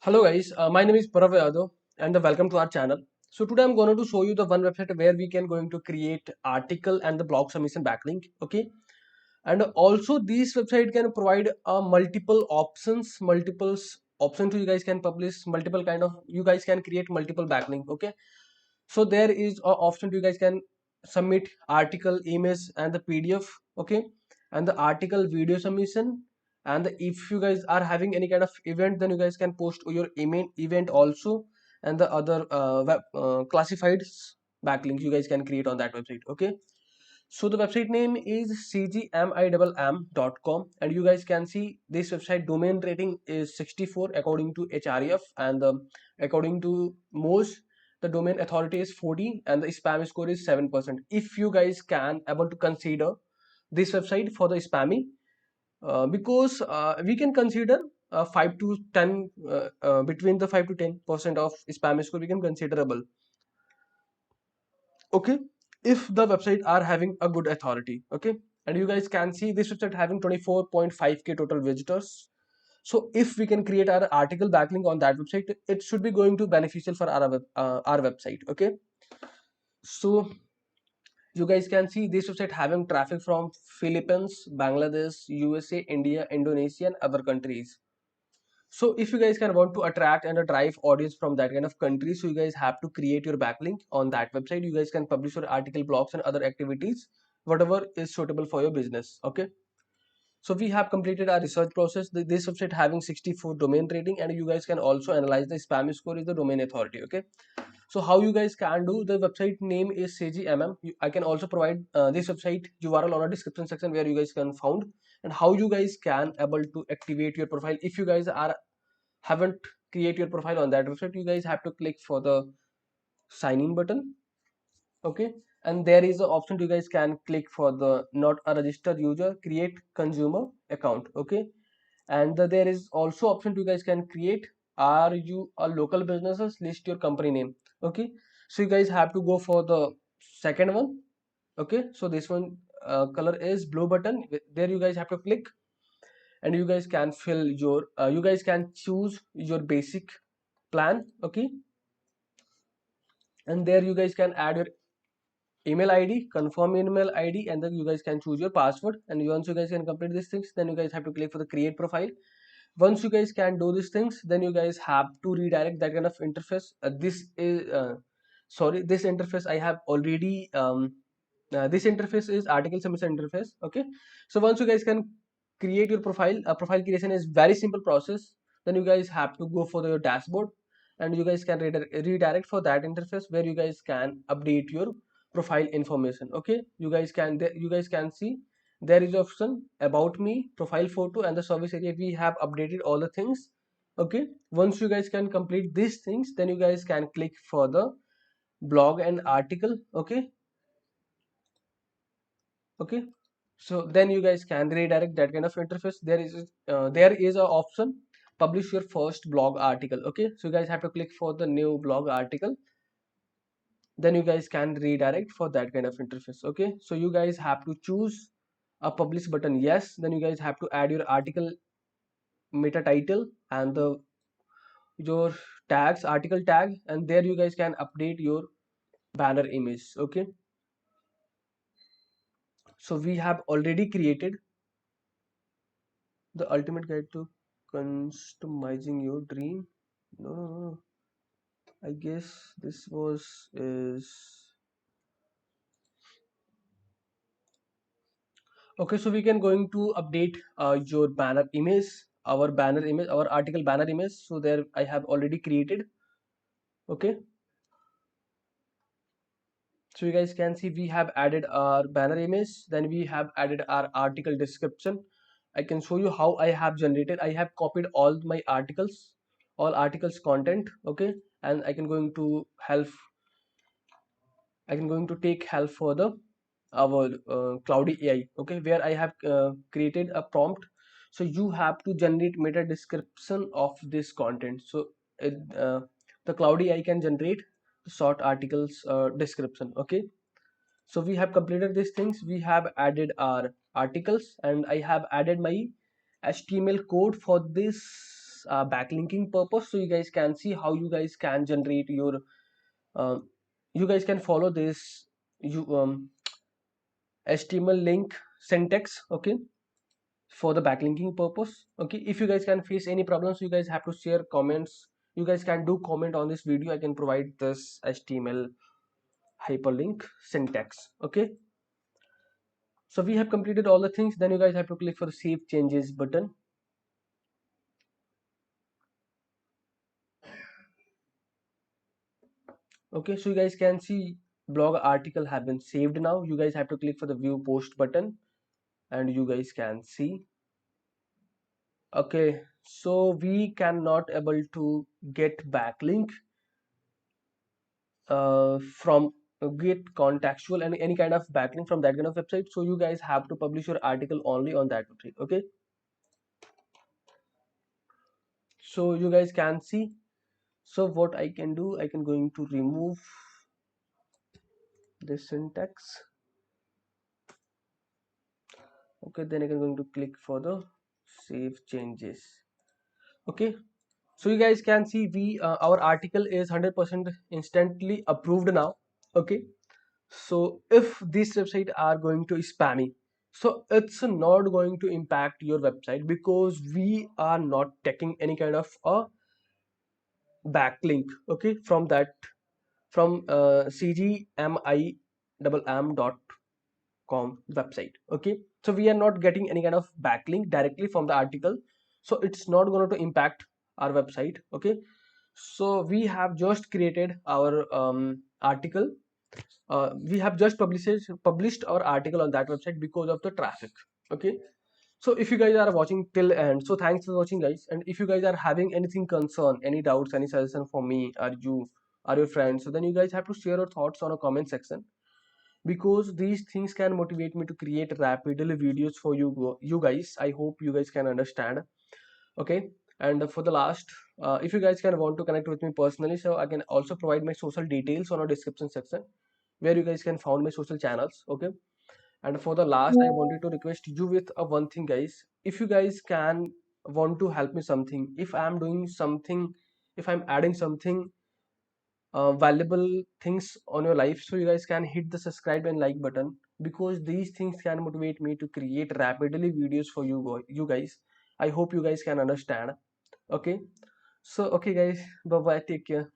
Hello guys, my name is Parav Yadav and welcome to our channel. So today I'm going to show you the one website where we can going to create article and the blog submission backlink. Okay, and also this website can provide multiple options, options you guys can publish multiple kind of, you guys can create multiple backlink. Okay, so there is a option you guys can submit article, image and the PDF. Okay, and the article video submission, and if you guys are having any kind of event, then you guys can post your event also, and the other classified backlinks you guys can create on that website. Okay, so the website name is cgmimm.com, and you guys can see this website domain rating is 64 according to href, and according to most, the domain authority is 40 and the spam score is 7%. If you guys can able to consider this website for the spammy, because we can consider 5 to 10, between the 5 to 10% of spam score we can considerable. Okay, if the website are having a good authority. Okay, and you guys can see this website having 24.5k total visitors. So if we can create our article backlink on that website, it should be going to beneficial for our website. Okay, so you guys can see this website having traffic from Philippines, Bangladesh, USA, India, Indonesia and other countries. So if you guys can want to attract and drive audience from that kind of country, so you guys have to create your backlink on that website. You guys can publish your article, blogs and other activities, whatever is suitable for your business. Okay, so we have completed our research process. This website having 64 domain rating, and you guys can also analyze the spam score is the domain authority. Okay, so how you guys can do, the website name is cgmm. I can also provide this website URL on a description section where you guys can found, and how you guys can able to activate your profile. If you guys are haven't create your profile on that website, you guys have to click for the sign in button. Okay, and there is an option you guys can click for the not a registered user, create consumer account. Okay, and there is also option you guys can create, are you a local businesses, list your company name. Okay, so you guys have to go for the second one. Okay, so this one color is blue button, there you guys have to click, and you guys can fill your you guys can choose your basic plan. Okay, and there you guys can add your email id, confirm email id, and then you guys can choose your password. And once you guys can complete these things, then you guys have to click for the create profile. Once you guys can do these things, then you guys have to redirect that kind of interface. This is sorry, this interface I have already this interface is article submission interface. Okay, so once you guys can create your profile, profile creation is very simple process. Then you guys have to go for your dashboard, and you guys can redirect for that interface where you guys can update your profile information. Okay, you guys can see there is option about me, profile photo and the service area. We have updated all the things. Okay, once you guys can complete these things, then you guys can click for the blog and article. Okay, okay, so then you guys can redirect that kind of interface. There is a option publish your first blog article. Okay, so you guys have to click for the new blog article, then you guys can redirect for that kind of interface. Okay, so you guys have to choose a publish button, yes. Then you guys have to add your article meta title and the your tags, article tag, and there you guys can update your banner image. Okay, so we have already created the ultimate guide to customizing your dream. No, no, no, I guess this was is okay. So we can going to update your banner image, our banner image, our article banner image. So there I have already created. Okay, so you guys can see we have added our banner image, then we have added our article description. I can show you how I have generated. I have copied all my articles, all articles content. Okay, and I can going to help, I can going to take help for the our cloudy AI. Okay, where I have created a prompt. So you have to generate meta description of this content. So it, the cloudy AI can generate short articles description. Okay, so we have completed these things. We have added our articles, and I have added my HTML code for this backlinking purpose. So you guys can see how you guys can generate your you guys can follow this you HTML link syntax, okay, for the backlinking purpose. Okay, if you guys can face any problems, you guys have to share comments. You guys can do comment on this video. I can provide this HTML hyperlink syntax. Okay, so we have completed all the things. Then you guys have to click for the save changes button. Okay, so you guys can see blog article have been saved now. You guys have to click for the view post button, and you guys can see. Okay, so we cannot able to get backlink from get contextual and any kind of backlink from that kind of website. So you guys have to publish your article only on that website. Okay, so you guys can see. So what I can do, I can going to remove this syntax. Okay, then I can going to click for the save changes. Okay, so you guys can see we our article is 100% instantly approved now. Okay, so if these websites are going to spammy, so it's not going to impact your website because we are not taking any kind of a backlink, okay, from that from cgmi.com website. Okay, so we are not getting any kind of backlink directly from the article, so it's not going to impact our website. Okay, so we have just created our article. We have just published our article on that website because of the traffic. Okay, so if you guys are watching till end, so thanks for watching guys. And if you guys are having anything concern, any doubts, any suggestion for me or you or your friends, so then you guys have to share your thoughts on a comment section, because these things can motivate me to create rapidly videos for you guys. I hope you guys can understand. Okay, and for the last, if you guys can want to connect with me personally, so I can also provide my social details on our description section, where you guys can find my social channels. Okay, and for the last, I wanted to request you with a one thing guys. If you guys can want to help me something, if I am doing something, if I'm adding something valuable things on your life, so you guys can hit the subscribe and like button, because these things can motivate me to create rapidly videos for you guys. I hope you guys can understand. Okay, so okay guys, bye bye, take care.